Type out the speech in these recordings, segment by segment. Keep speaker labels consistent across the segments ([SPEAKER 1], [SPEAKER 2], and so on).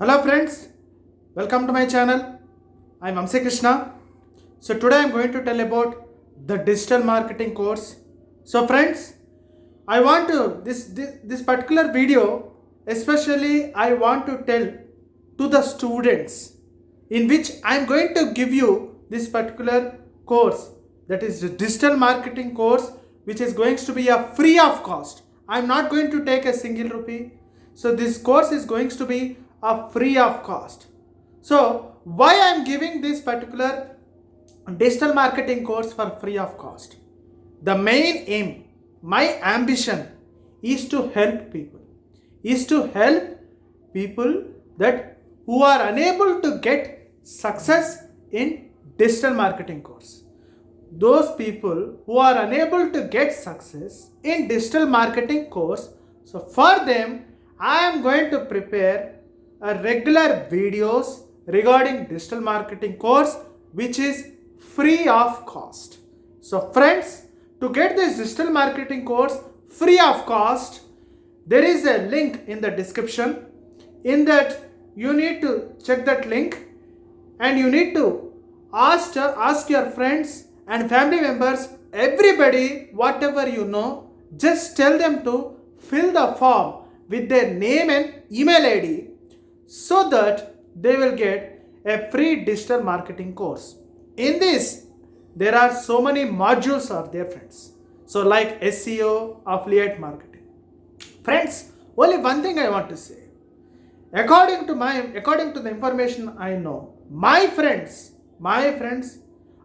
[SPEAKER 1] Hello friends, welcome to my channel. I'm Amse Krishna. So today I'm going to tell about the digital marketing course. So friends, I want to this particular video, especially I want to tell to the students in which I'm going to give you this particular course, that is the digital marketing course, which is going to be a free of cost. I'm not going to take a single rupee. So this course is going to be a free of cost. So why I'm giving this particular digital marketing course for free of cost? The main aim, my ambition is to help people, is to help people that who are unable to get success in digital marketing course. Those people who are unable to get success in digital marketing course, so for them I am going to prepare a regular videos regarding digital marketing course which is free of cost. So friends, to get this digital marketing course free of cost, there is a link in the description. In that you need to check that link and you need to ask your friends and family members, everybody, whatever you know, just tell them to fill the form with their name and email ID so that they will get a free digital marketing course. In this, there are so many modules are there, friends. So like SEO, affiliate marketing. Friends, only one thing I want to say. According to the information I know, my friends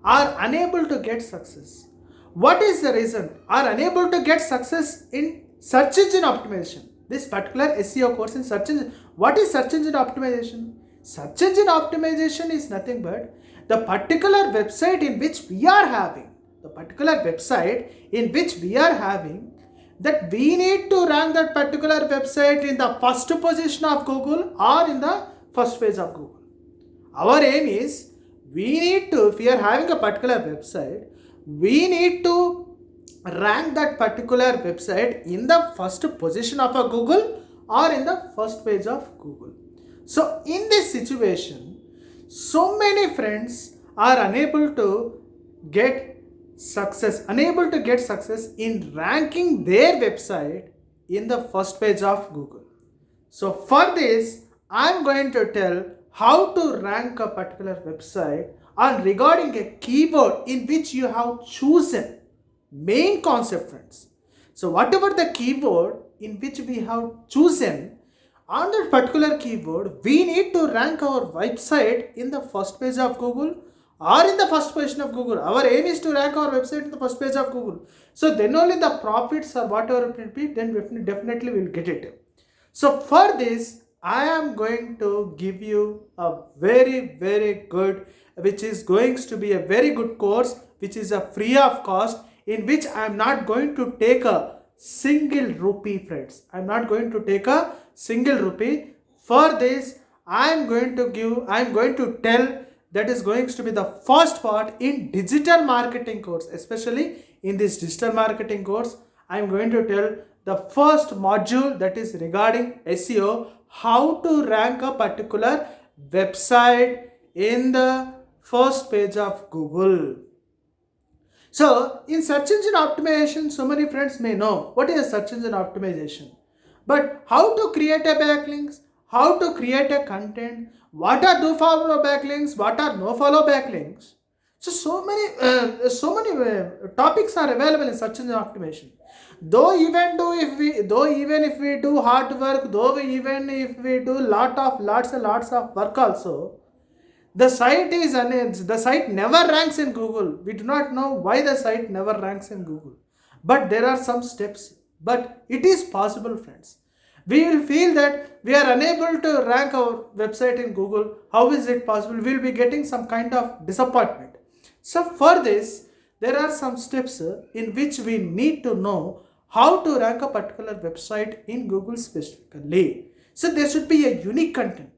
[SPEAKER 1] are unable to get success. What is the reason? Are unable to get success in search engine optimization. This particular SEO course in search engine. What is search engine optimization? Search engine optimization is nothing but the particular website in which we are having, that we need to rank that particular website in the first position of Google or in the first page of Google. Our aim is, if we are having a particular website, we need to rank that particular website in the first position of a Google or in the first page of Google. So in this situation, so many friends are unable to get success in ranking their website in the first page of Google. So for this, I'm going to tell how to rank a particular website and regarding a keyword in which you have chosen. Main concept, friends. So whatever the keyword in which we have chosen, on that particular keyword, we need to rank our website in the first page of Google or in the first position of Google. Our aim is to rank our website in the first page of Google. So then only the profits or whatever it will be, then definitely we'll get it. So for this, I am going to give you a very, very good, which is going to be a very good course, which is a free of cost, in which I am not going to take a single rupee, friends. I am not going to take a single rupee. For this, I am going to tell that is going to be the first part in digital marketing course. Especially in this digital marketing course, I am going to tell the first module, that is regarding SEO, how to rank a particular website in the first page of Google. So in search engine optimization, so many friends may know what is search engine optimization. But how to create a backlinks, how to create a content, what are do follow backlinks, what are no follow backlinks. So many topics are available in search engine optimization. Though even if we do hard work, even if we do lots and lots of work also, the site never ranks in Google. We do not know why the site never ranks in Google. But there are some steps. But it is possible, friends. We will feel that we are unable to rank our website in Google. How is it possible? We will be getting some kind of disappointment. So for this, there are some steps in which we need to know how to rank a particular website in Google specifically. So there should be a unique content,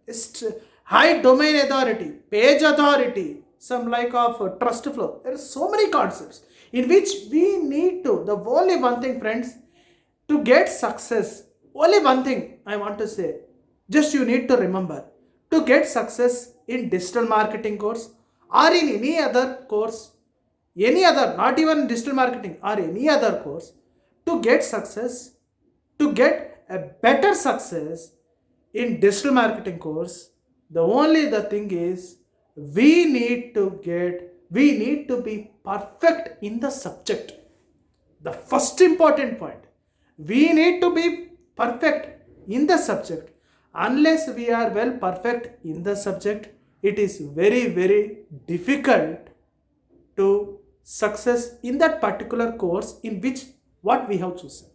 [SPEAKER 1] high domain authority, page authority, some like of trust flow. There are so many concepts in which we need to, the only one thing, friends, to get success, only one thing I want to say, just you need to remember, to get success in digital marketing course or in any other course, any other, not even digital marketing or any other course, to get success, to get a better success in digital marketing course, the thing is we need to be perfect in the subject. The first important point, we need to be perfect in the subject. Unless we are well perfect in the subject, it is very difficult to success in that particular course in which what we have chosen.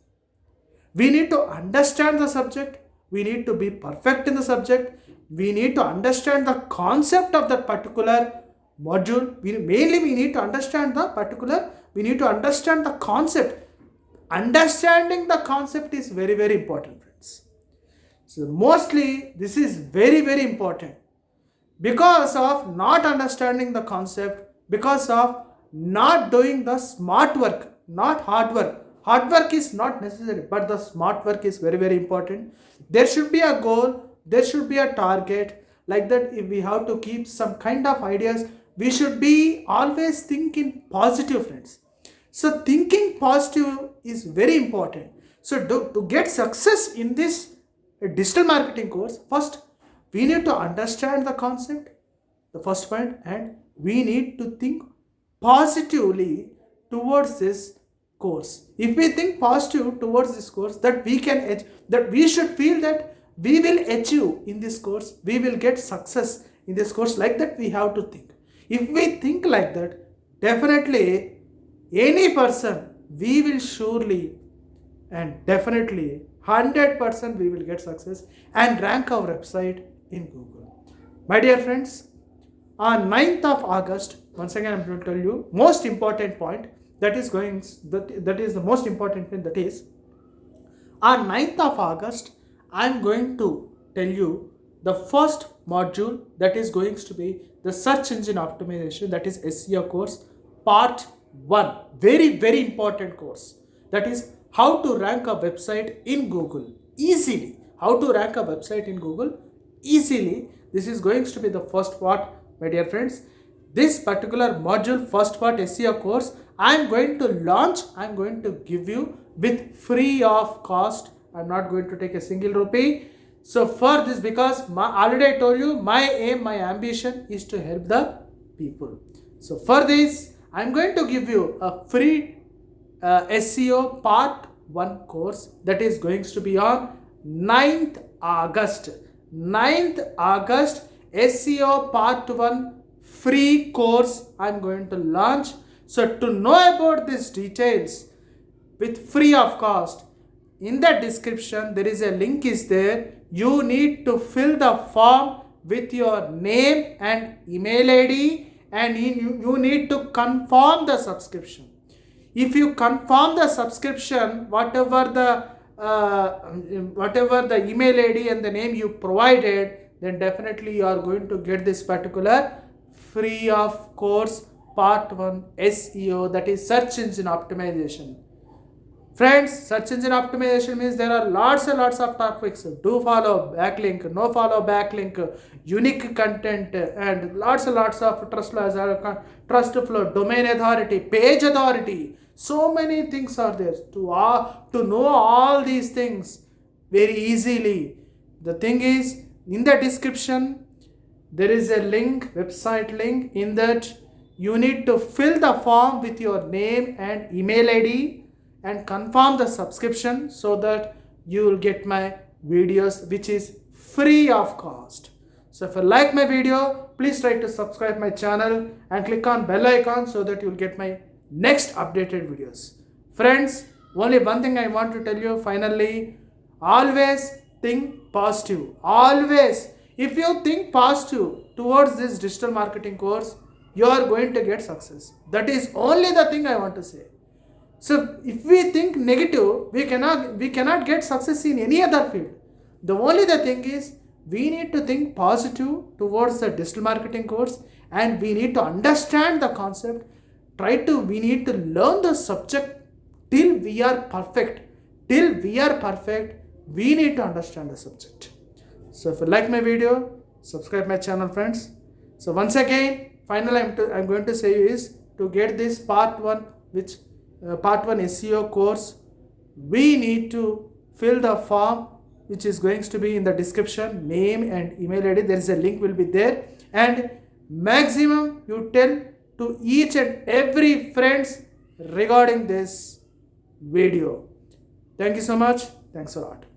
[SPEAKER 1] We need to understand the subject, we need to be perfect in the subject, we need to understand the concept of that particular module. We need to understand the concept. Understanding the concept is very important, friends. So mostly this is very important. Because of not understanding the concept, because of not doing the smart work, not hard work. Hard work is not necessary, but the smart work is very important. There should be a goal, there should be a target. Like that, if we have to keep some kind of ideas, we should be always thinking positive, friends. So thinking positive is very important. So to get success in this digital marketing course, first we need to understand the concept, the first point, and we need to think positively towards this course. If we think positive towards this course, that we should feel that we will achieve in this course, we will get success in this course. Like that, we have to think. If we think like that, definitely any person, we will surely and definitely 100% we will get success and rank our website in Google. My dear friends, on 9th of August, once again I'm going to tell you most important point, that is the most important thing, that is on 9th of August I'm going to tell you the first module, that is going to be the search engine optimization, that is SEO course part 1. Very important course, that is how to rank a website in Google easily. How to rank a website in Google easily. This is going to be the first part, my dear friends. This particular module, first part SEO course, I am going to launch, I am going to give you with free of cost. I am not going to take a single rupee. So for this, because already I told you, my aim, my ambition is to help the people. So for this, I am going to give you a free SEO part 1 course, that is going to be on 9th August. 9th August, SEO part 1 free course I am going to launch. So to know about these details with free of cost, in the description there is a link is there. You need to fill the form with your name and email ID, and you need to confirm the subscription. If you confirm the subscription, whatever the email ID and the name you provided, then definitely you are going to get this particular free of course part 1 SEO, that is search engine optimization. Friends, search engine optimization means there are lots and lots of topics. Do follow, backlink, no follow backlink, unique content, and lots and lots of trust flow, domain authority, page authority. So many things are there. To know all these things very easily, the thing is, in the description there is a link, website link. In that you need to fill the form with your name and email ID and confirm the subscription, so that you will get my videos, which is free of cost. So if you like my video, please try to subscribe my channel and click on bell icon, so that you will get my next updated videos. Friends, only one thing I want to tell you finally, always think positive. Always. If you think positive towards this digital marketing course, you are going to get success. That is only the thing I want to say. So if we think negative, we cannot get success in any other field. The thing is, we need to think positive towards the digital marketing course, and we need to understand the concept. We need to learn the subject till we are perfect. Till we are perfect, we need to understand the subject. So if you like my video, subscribe my channel, friends. So once again, finally I'm going to say is to get this part 1, which part 1 SEO course, we need to fill the form which is going to be in the description, name and email ID. There is a link will be there, and maximum you tell to each and every friends regarding this video. Thank you so much. Thanks a lot.